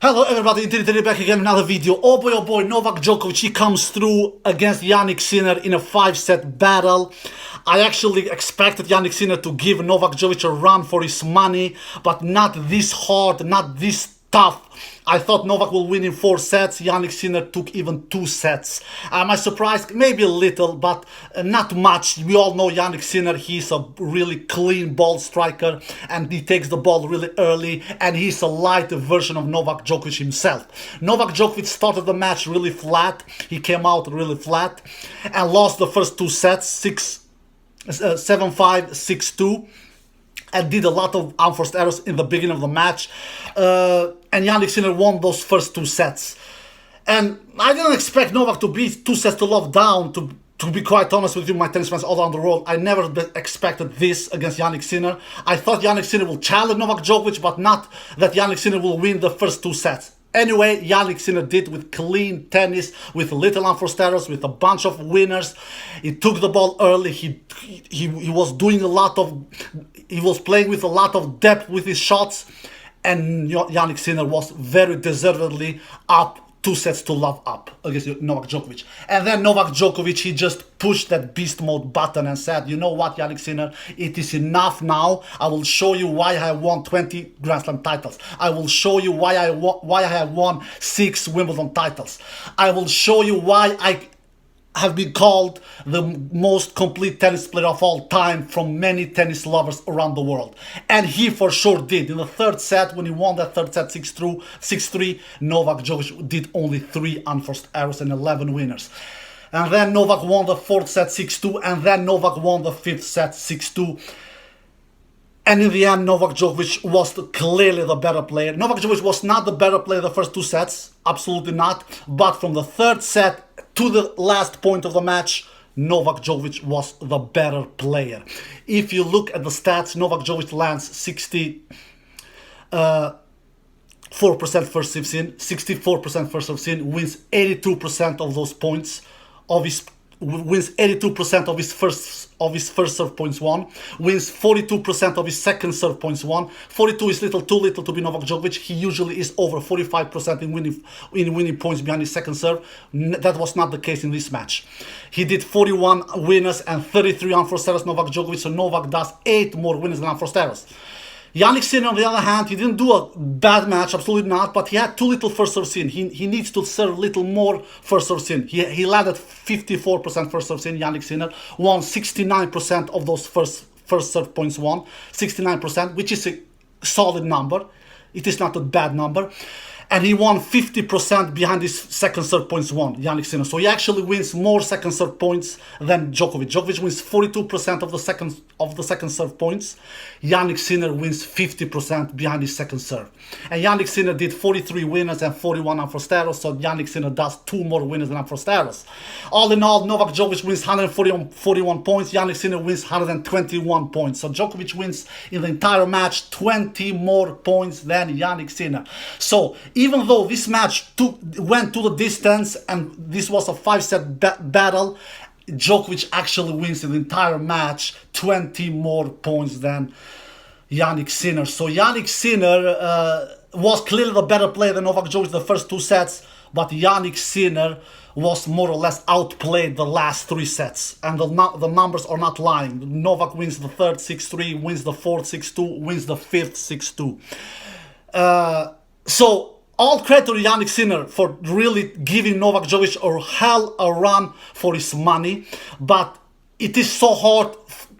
Hello everybody, today back again with another video. Oh boy, Novak Djokovic, he comes through against Jannik Sinner in a 5-set battle. I actually expected Jannik Sinner to give Novak Djokovic a run for his money, but not this hard, not this tough. I thought Novak will win in 4 sets. Jannik Sinner took even 2 sets. Am I surprised? Maybe a little, but not much. We all know Jannik Sinner. He's a really clean ball striker, and he takes the ball really early, and he's a light version of Novak Djokovic himself. Novak Djokovic started the match really flat. He came out really flat and lost the first 2 sets, 7-5, 6-2. And did a lot of unforced errors in the beginning of the match. And Jannik Sinner won those first 2 sets. And I didn't expect Novak to be 2 sets to love down, to be quite honest with you, my tennis fans all around the world. I never expected this against Jannik Sinner. I thought Jannik Sinner will challenge Novak Djokovic, but not that Jannik Sinner will win the first 2 sets. Anyway, Jannik Sinner did with clean tennis, with little unforced errors, with a bunch of winners. He took the ball early. He was doing a lot of, he was playing with a lot of depth with his shots, and Jannik Sinner was very deservedly up 2 sets to love up against Novak Djokovic. And then Novak Djokovic, he just pushed that beast mode button and said, you know what, Jannik Sinner, it is enough now. I will show you why I won 20 Grand Slam titles. I will show you why I have won 6 Wimbledon titles. I will show you why I have been called the most complete tennis player of all time from many tennis lovers around the world. And he for sure did. In the 3rd set, when he won that 3rd set 6-3, Novak Djokovic did only 3 unforced errors and 11 winners. And then Novak won the 4th set 6-2, and then Novak won the 5th set 6-2. And in the end, Novak Djokovic was clearly the better player. Novak Djokovic was not the better player the first 2 sets, absolutely not. But from the 3rd set to the last point of the match, Novak Djokovic was the better player. If you look at the stats, Novak Djokovic lands 64% first serve in, 64% first serve in, wins 82% of those points of his. Wins 82% of his first serve points won, wins 42% of his second serve points won. 42 is too little to be Novak Djokovic. He usually is over 45% in winning points behind his second serve. That was not the case in this match. He did 41 winners and 33 unforced errors, Novak Djokovic, so Novak does 8 more winners than unforced errors. Jannik Sinner, on the other hand, he didn't do a bad match, absolutely not, but he had too little first serve in. He needs to serve a little more first serve in. He landed 54% first serve in. Jannik Sinner won 69% of those first serve points won, 69%, which is a solid number. It is not a bad number. And he won 50% behind his second serve points won, Jannik Sinner. So he actually wins more second serve points than Djokovic. Djokovic wins 42% of the second serve points. Jannik Sinner wins 50% behind his second serve. And Jannik Sinner did 43 winners and 41 unforced errors, so Jannik Sinner does 2 more winners than unforced errors. All in all, Novak Djokovic wins 141 points, Jannik Sinner wins 121 points. So Djokovic wins in the entire match 20 more points than Jannik Sinner. So even though this match went to the distance and this was a 5-set battle, Djokovic actually wins in the entire match 20 more points than Jannik Sinner. So Jannik Sinner was clearly the better player than Novak Djokovic the first 2 sets, but Jannik Sinner was more or less outplayed the last 3 sets. And the numbers are not lying. Novak wins the 3rd 6-3, wins the 4th 6-2, wins the 5th 6-2. So all credit to Jannik Sinner for really giving Novak Djokovic a run for his money, but it is so hard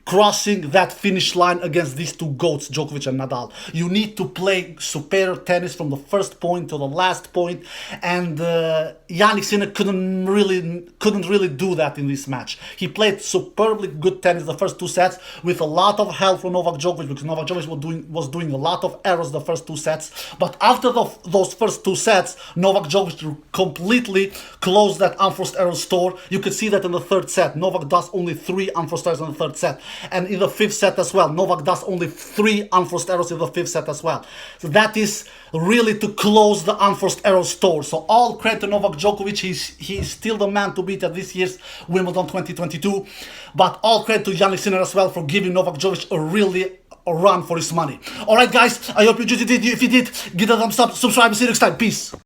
crossing that finish line against these 2 GOATs, Djokovic and Nadal. You need to play superior tennis from the first point to the last point, and Jannik Sinner couldn't really do that in this match. He played superbly good tennis the first 2 sets with a lot of help from Novak Djokovic, because Novak Djokovic was doing a lot of errors the first 2 sets. But after those first 2 sets, Novak Djokovic completely closed that unforced error store. You could see that in the 3rd set. Novak does only 3 unforced errors in the 3rd set. And in the 5th set as well, Novak does only 3 unforced errors in the 5th set as well. So that is really to close the unforced error store. So all credit to Novak Djokovic. He's still the man to beat at this year's Wimbledon 2022. But all credit to Jannik Sinner as well for giving Novak Djokovic run for his money. Alright guys, I hope you enjoyed the video. If you did, give it a thumbs up, subscribe, and see you next time. Peace.